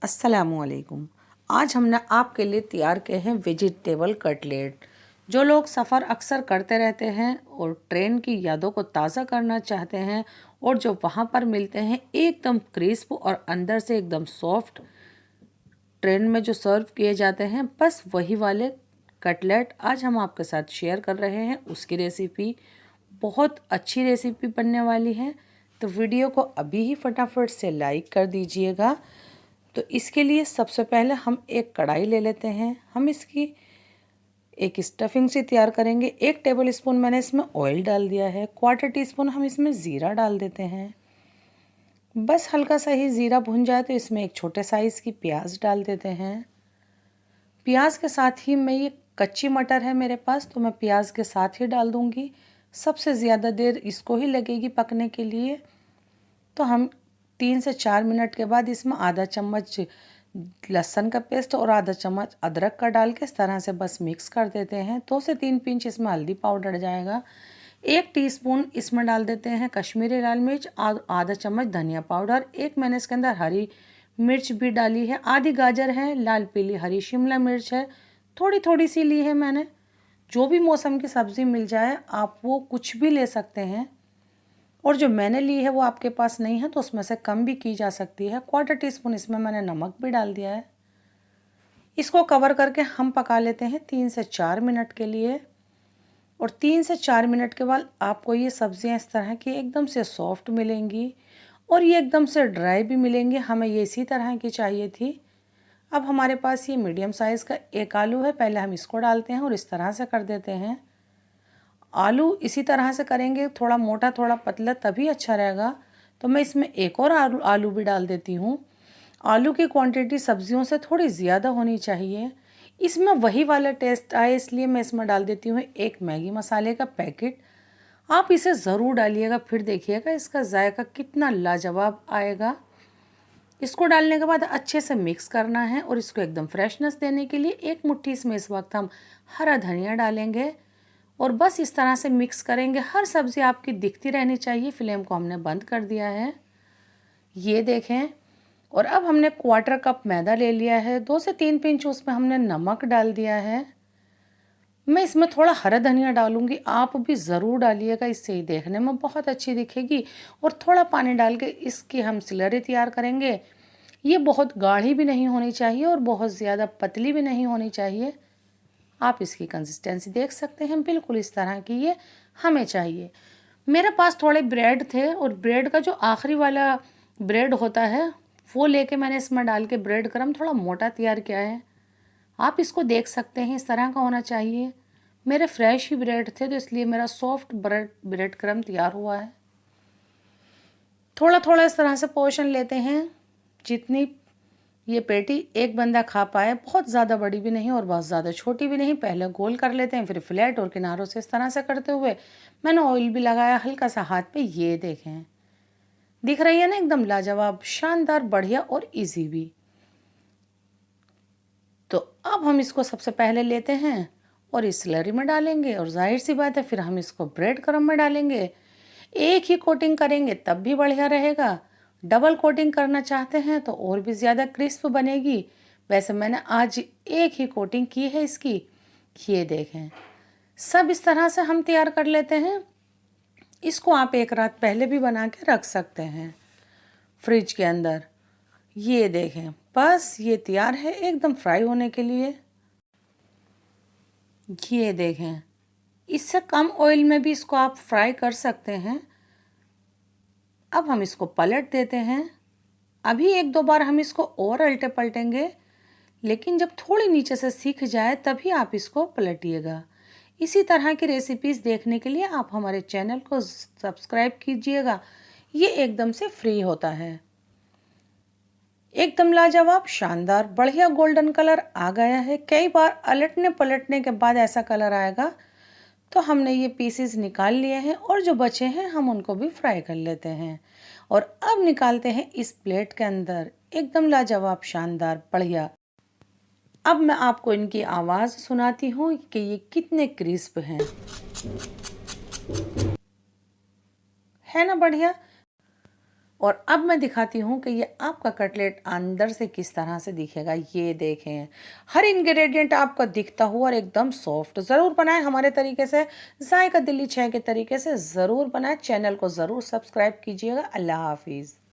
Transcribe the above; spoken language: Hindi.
अस्सलामुअलैकुम। आज हमने आपके लिए तैयार किए हैं वेजिटेबल कटलेट। जो लोग सफ़र अक्सर करते रहते हैं और ट्रेन की यादों को ताज़ा करना चाहते हैं और जो वहाँ पर मिलते हैं एकदम क्रिस्प और अंदर से एकदम सॉफ्ट, ट्रेन में जो सर्व किए जाते हैं बस वही वाले कटलेट आज हम आपके साथ शेयर कर रहे हैं। उसकी रेसिपी बहुत अच्छी रेसिपी बनने वाली है, तो वीडियो को अभी ही फटाफट से लाइक कर दीजिएगा। तो इसके लिए सबसे पहले हम एक कढ़ाई ले लेते हैं। हम इसकी एक स्टफिंग से तैयार करेंगे। 1 टेबल स्पून मैंने इसमें ऑयल डाल दिया है। 1/4 टीस्पून हम इसमें ज़ीरा डाल देते हैं। बस हल्का सा ही ज़ीरा भुन जाए तो इसमें एक छोटे साइज़ की प्याज डाल देते हैं। प्याज के साथ ही मैं ये कच्ची मटर है मेरे पास, तो मैं प्याज के साथ ही डाल दूँगी। सबसे ज़्यादा देर इसको ही लगेगी पकने के लिए। तो हम 3 से 4 मिनट के बाद इसमें आधा चम्मच लहसुन का पेस्ट और आधा चम्मच अदरक का डाल के इस तरह से बस मिक्स कर देते हैं। 2 से 3 पिंच इसमें हल्दी पाउडर जाएगा। 1 टीस्पून इसमें डाल देते हैं कश्मीरी लाल मिर्च, आधा चम्मच धनिया पाउडर। एक मैंने इसके अंदर हरी मिर्च भी डाली है। आधी गाजर है, लाल पीली हरी शिमला मिर्च है, थोड़ी थोड़ी सी ली है मैंने। जो भी मौसम की सब्ज़ी मिल जाए आप वो कुछ भी ले सकते हैं, और जो मैंने ली है वो आपके पास नहीं है तो उसमें से कम भी की जा सकती है। 1/4 टीस्पून इसमें मैंने नमक भी डाल दिया है। इसको कवर करके हम पका लेते हैं 3 से 4 मिनट के लिए। और 3 से 4 मिनट के बाद आपको ये सब्जियां इस तरह की एकदम से सॉफ्ट मिलेंगी और ये एकदम से ड्राई भी मिलेंगी। हमें ये इसी तरह की चाहिए थी। अब हमारे पास ये मीडियम साइज़ का एक आलू है। पहले हम इसको डालते हैं और इस तरह से कर देते हैं। आलू इसी तरह से करेंगे, थोड़ा मोटा थोड़ा पतला, तभी अच्छा रहेगा। तो मैं इसमें एक और आलू भी डाल देती हूँ। आलू की क्वांटिटी सब्जियों से थोड़ी ज़्यादा होनी चाहिए, इसमें वही वाला टेस्ट आए इसलिए मैं इसमें डाल देती हूँ 1 मैगी मसाले का पैकेट। आप इसे ज़रूर डालिएगा, फिर देखिएगा इसका जायका कितना लाजवाब आएगा। इसको डालने के बाद अच्छे से मिक्स करना है और इसको एकदम फ्रेशनेस देने के लिए 1 मुट्ठी इसमें इस वक्त हम हरा धनिया डालेंगे और बस इस तरह से मिक्स करेंगे। हर सब्ज़ी आपकी दिखती रहनी चाहिए। फ्लेम को हमने बंद कर दिया है, ये देखें। और अब हमने 1/4 कप मैदा ले लिया है। 2 से 3 पिंच उसमें हमने नमक डाल दिया है। मैं इसमें थोड़ा हरा धनिया डालूंगी, आप भी ज़रूर डालिएगा, इससे ही देखने में बहुत अच्छी दिखेगी। और थोड़ा पानी डाल के इसकी हम स्लरी तैयार करेंगे। ये बहुत गाढ़ी भी नहीं होनी चाहिए और बहुत ज़्यादा पतली भी नहीं होनी चाहिए। आप इसकी कंसिस्टेंसी देख सकते हैं, बिल्कुल इस तरह की ये हमें चाहिए। मेरे पास थोड़े ब्रेड थे और ब्रेड का जो आखिरी वाला ब्रेड होता है वो लेके मैंने इसमें डाल के ब्रेड क्रम थोड़ा मोटा तैयार किया है। आप इसको देख सकते हैं, इस तरह का होना चाहिए। मेरे फ्रेश ही ब्रेड थे तो इसलिए मेरा सॉफ्ट ब्रेड क्रम तैयार हुआ है। थोड़ा थोड़ा इस तरह से पोर्शन लेते हैं, जितनी ये पेटी एक बंदा खा पाए। बहुत ज़्यादा बड़ी भी नहीं और बहुत ज़्यादा छोटी भी नहीं। पहले गोल कर लेते हैं, फिर फ्लैट और किनारों से इस तरह से करते हुए मैंने ऑयल भी लगाया हल्का सा हाथ पे। ये देखें, दिख रही है ना, एकदम लाजवाब, शानदार, बढ़िया और इजी भी। तो अब हम इसको सबसे पहले लेते हैं और इस स्लरी में डालेंगे और जाहिर सी बात है फिर हम इसको ब्रेड क्रम में डालेंगे। एक ही कोटिंग करेंगे तब भी बढ़िया रहेगा। डबल कोटिंग करना चाहते हैं तो और भी ज़्यादा क्रिस्प बनेगी। वैसे मैंने आज एक ही कोटिंग की है इसकी। ये देखें, सब इस तरह से हम तैयार कर लेते हैं। इसको आप एक रात पहले भी बना के रख सकते हैं फ्रिज के अंदर। ये देखें, बस ये तैयार है एकदम फ्राई होने के लिए। ये देखें, इससे कम ऑयल में भी इसको आप फ्राई कर सकते हैं। अब हम इसको पलट देते हैं। अभी 1-2 बार हम इसको और उल्टे पलटेंगे, लेकिन जब थोड़ी नीचे से सीख जाए तभी आप इसको पलटिएगा। इसी तरह की रेसिपीज़ देखने के लिए आप हमारे चैनल को सब्सक्राइब कीजिएगा। ये एकदम से फ्री होता है। एकदम लाजवाब, शानदार, बढ़िया गोल्डन कलर आ गया है। कई बार अलटने पलटने के बाद ऐसा कलर आएगा। तो हमने ये पीसेस निकाल लिए हैं और जो बचे हैं हम उनको भी फ्राई कर लेते हैं। और अब निकालते हैं इस प्लेट के अंदर। एकदम लाजवाब, शानदार, बढ़िया। अब मैं आपको इनकी आवाज़ सुनाती हूँ कि ये कितने क्रिस्प हैं, है ना बढ़िया। और अब मैं दिखाती हूँ कि ये आपका कटलेट अंदर से किस तरह से दिखेगा। ये देखें, हर इंग्रेडिएंट आपका दिखता हुआ और एकदम सॉफ्ट। ज़रूर बनाएं हमारे तरीके से, जायका दिल्ली 6 के तरीके से ज़रूर बनाएं। चैनल को ज़रूर सब्सक्राइब कीजिएगा। अल्लाह हाफिज़।